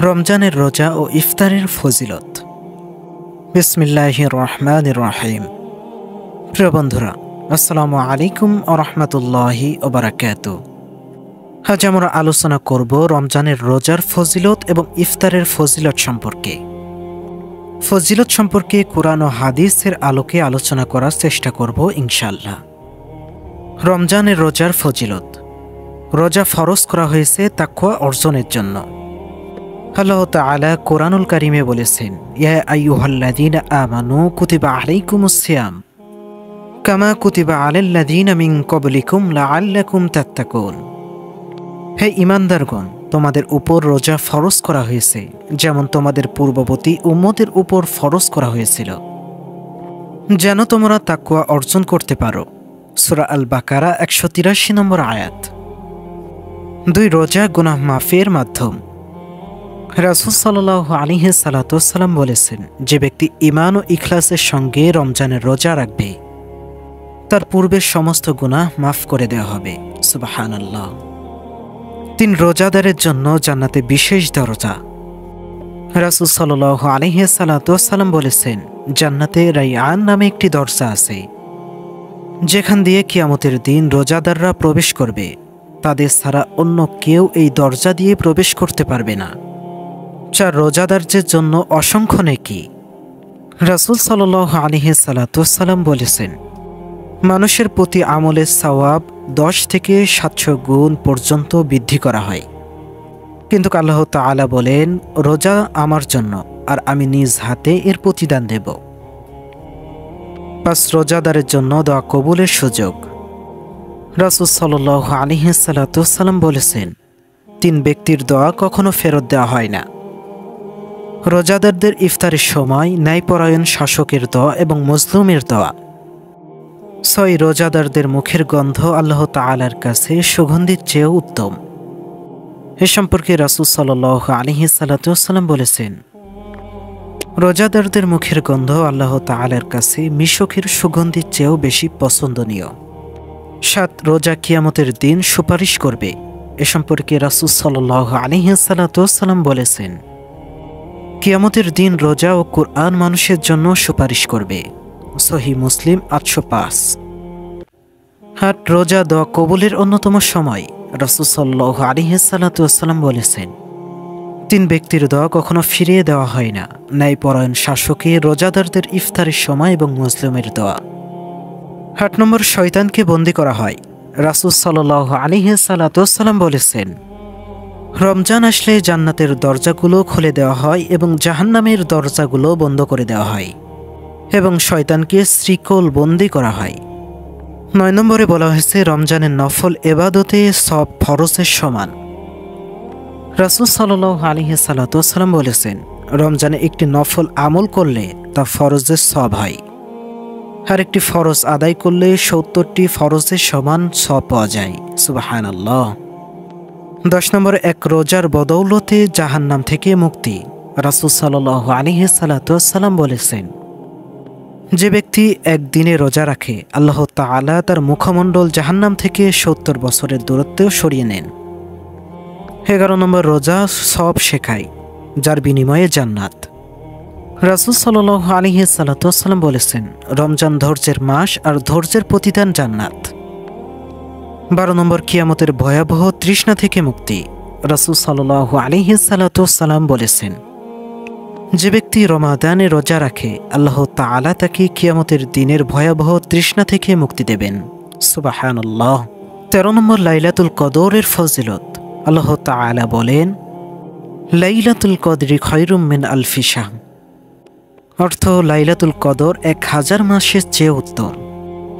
রমজানের রোজা ও ইফতারের ফজিলত। বিসমিল্লাহির রহমানির রহিম। প্রিয় বন্ধুরা, আসসালামু আলাইকুম ওয়া রাহমাতুল্লাহি ওয়া বারাকাতুহু। আজ আমরা আলোচনা করব রমজানের রোজার ফজিলত এবং ইফতারের ফজিলত সম্পর্কে। ফজিলত সম্পর্কে কুরআন ও হাদিসের আলোকে আলোচনা করার চেষ্টা করব ইনশাআল্লাহ। রমজানের রোজার ফজিলত। রোজা ফরজ করা হয়েছে তাকওয়া অর্জনের জন্য। আল্লাহ তাআলা কোরআনুল কারিমে বলেছেন, ইয়া আইয়ুহাল্লাযীনা আমানু কুতিবা আলাইকুমুস সিয়াম কামা কুতিবা আলাল্লাযীনা মিন ক্বাবলিকুম লাআল্লাকুম তাত্তাকুন। হে ঈমানদারগণ, তোমাদের উপর রোজা ফরজ করা হয়েছে যেমন তোমাদের পূর্ববর্তী উম্মতের উপর ফরজ করা হয়েছিল, যেন তোমরা তাকওয়া অর্জন করতে পারো। সূরা আল বাকারা 183 নম্বর আয়াত। 2, রোজা গুনাহ মাফের মাধ্যম। রাসূল সাল্লাল্লাহু আলাইহি সাল্লাম বলেছেন, যে ব্যক্তি ঈমান ও ইখলাসের সঙ্গে রমজানের রোজা রাখবে তার পূর্বের সমস্ত গুনাহ মাফ করে দেওয়া হবে। সুবহানাল্লাহ। 3, রোজাদারের জন্য জান্নাতে বিশেষ দরজা। রাসূল সাল্লাল্লাহু আলাইহি সাল্লাম বলেছেন, জান্নাতে রাইয়ান নামে একটি দরজা আছে, যেখান দিয়ে কিয়ামতের দিন রোজাদাররা প্রবেশ করবে। তাদের ছাড়া অন্য কেউ এই দরজা দিয়ে প্রবেশ করতে পারবে না। 4, রোজাদারদের জন্য অসংখ্য নেকি। রাসূল সাল্লাল্লাহু আলাইহি সাল্লাম বলেছেন, মানুষের প্রতি আমলের সওয়াব 10 থেকে 700 গুণ পর্যন্ত বৃদ্ধি করা হয়। কিন্তু আল্লাহ তাআলা বলেন, রোজা আমার জন্য আর আমি নিজ হাতে এর প্রতিদান দেব। 5, রোজাদারের জন্য দোয়া কবুলের সুযোগ। রাসূল সাল্লাল্লাহু আলাইহি সাল্লাম বলেছেন, 3 ব্যক্তির দোয়া কখনো ফেরত দেওয়া হয় না। রোজাদারদের ইফতারের সময় ন্যায়পরায়ণ শাসকের দোয়া এবং মজলুমের দোয়া। 6, রোজাদারদের মুখের গন্ধ আল্লাহ তাআলার কাছে সুগন্ধির চেয়েও উত্তম। এ সম্পর্কে রাসূল সাল্লাল্লাহু আলাইহি সাল্লাম বলেছেন, রোজাদারদের মুখের গন্ধ আল্লাহ তাআলার কাছে মিশকের সুগন্ধির চেয়েও বেশি পছন্দনীয়। 7, রোজা কিয়ামতের দিন সুপারিশ করবে। এ সম্পর্কে রাসূল সাল্লাল্লাহু আলাইহি সাল্লাম বলেছেন, কিয়ামতের দিন রোজা ও কুরআন মানুষের জন্য সুপারিশ করবে। সহিহ মুসলিম 805। 8, রোজা দোয়া কবুলের অন্যতম সময়। রাসূল সাল্লাল্লাহু আলাইহি সাল্লাম বলেছেন, 3 ব্যক্তির দোয়া কখনো ফিরিয়ে দেওয়া হয় না, ন্যায়পরায়ণ শাসকে, রোজাদারদের ইফতারের সময় এবং মুসলিমের দোয়া। 8 নম্বর, শয়তানকে বন্দী করা হয়। রাসূল সাল্লাল্লাহু আলাইহি সাল্লাম বলেছেন, রমজান আসলে জান্নাতের দরজাগুলো খুলে দেওয়া হয় এবং জাহান্নামের দরজাগুলো বন্ধ করে দেওয়া হয় এবং শয়তানকে শ্রীকল বন্দী করা হয়। 9 নম্বরে বলা হয়েছে, রমজানের নফল ইবাদতে সব ফরজের সমান। রাসূল সাল্লাল্লাহু আলাইহি সাল্লাম বলেছেন, রমজানে একটি নফল আমল করলে তা ফরজের সওয়াব হয়, আর একটি ফরজ আদায় করলে 70টি ফরজের সমান সওয়াব পাওয়া যায়। সুবহানাল্লাহ। 10 নম্বরে, এক রোজার বদৌলতে জাহান্নাম থেকে মুক্তি। রাসূল সাল্লাল্লাহু আলাইহি সাল্লাম বলেছেন, যে ব্যক্তি একদিনে রোজা রাখে আল্লাহ তাআলা তার মুখমণ্ডল জাহান্নাম থেকে 70 বছরের দূরত্বেও সরিয়ে নেন। 11 নম্বর, রোজা সওয়াব শেখায়, যার বিনিময়ে জান্নাত। রাসূল সাল্লাল্লাহু আলাইহি সাল্লাম বলেছেন, রমজান ধৈর্যের মাস আর ধৈর্যের প্রতিদান জান্নাত। 12 নম্বর, কিয়ামতের ভয়াবহ তৃষ্ণা থেকে মুক্তি। রাসূল সাল্লাল্লাহু আলাইহি সাল্লাম বলেছেন, যে ব্যক্তি রমাদানে রোজা রাখে আল্লাহ তাআলা তাকে কিয়ামতের দিনের ভয়াবহ তৃষ্ণা থেকে মুক্তি দেবেন। সুবহানাল্লাহ। 13 নম্বর, লাইলাতুল কদরের ফজিলত। আল্লাহ তাআলা বলেন, লাইলাতুল কদরি খায়রুম মিন আলফি শাহর। অর্থ, লাইলাতুল কদর 1000 মাসের চেয়ে উত্তম।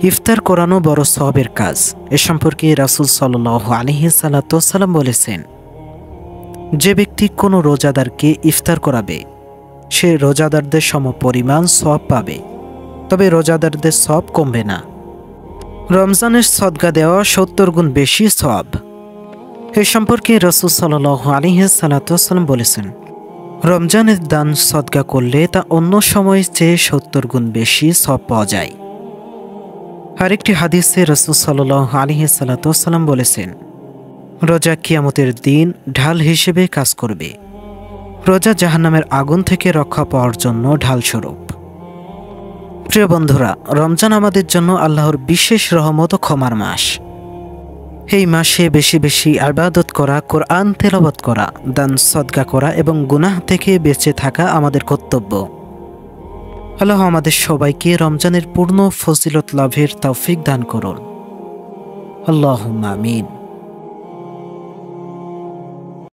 ইফতার করানো বড় সওয়াবের কাজ। এ সম্পর্কে রাসূল সাল্লাল্লাহু আলাইহি সাল্লাম বলেছেন, যে ব্যক্তি কোনো রোজাদারকে ইফতার করাবে সে রোজাদারদের সমপরিমাণ সওয়াব পাবে, তবে রোজাদারদের সওয়াব কমবে না। রমজানের সদকা দেওয়া 70 গুণ বেশি সওয়াব। এ সম্পর্কে রাসূল সাল্লাল্লাহু আলাইহি সাল্লাম বলেছেন, রমজানের দান সদকা করলে তা অন্য সময়ের চেয়ে 70 গুণ বেশি সওয়াব পাওয়া যায়। আরেকটি হাদিসে রাসূল সাল্লাল্লাহু আলাইহি সাল্লাম বলেছেন, রোজা কিয়ামতের দিন ঢাল হিসেবে কাজ করবে। রোজা জাহান্নামের আগুন থেকে রক্ষা পাওয়ার জন্য ঢালস্বরূপ। প্রিয় বন্ধুরা, রমজান আমাদের জন্য আল্লাহর বিশেষ রহমত ও ক্ষমার মাস। এই মাসে বেশি বেশি ইবাদত করা, কোরআন তেলাওয়াত করা, দান সদকা করা এবং গুনাহ থেকে বেঁচে থাকা আমাদের কর্তব্য। আল্লাহ আমাদের সবাইকে রমজানের পূর্ণ ফজিলত লাভের তৌফিক দান করুন। আল্লাহুম্মা আমিন।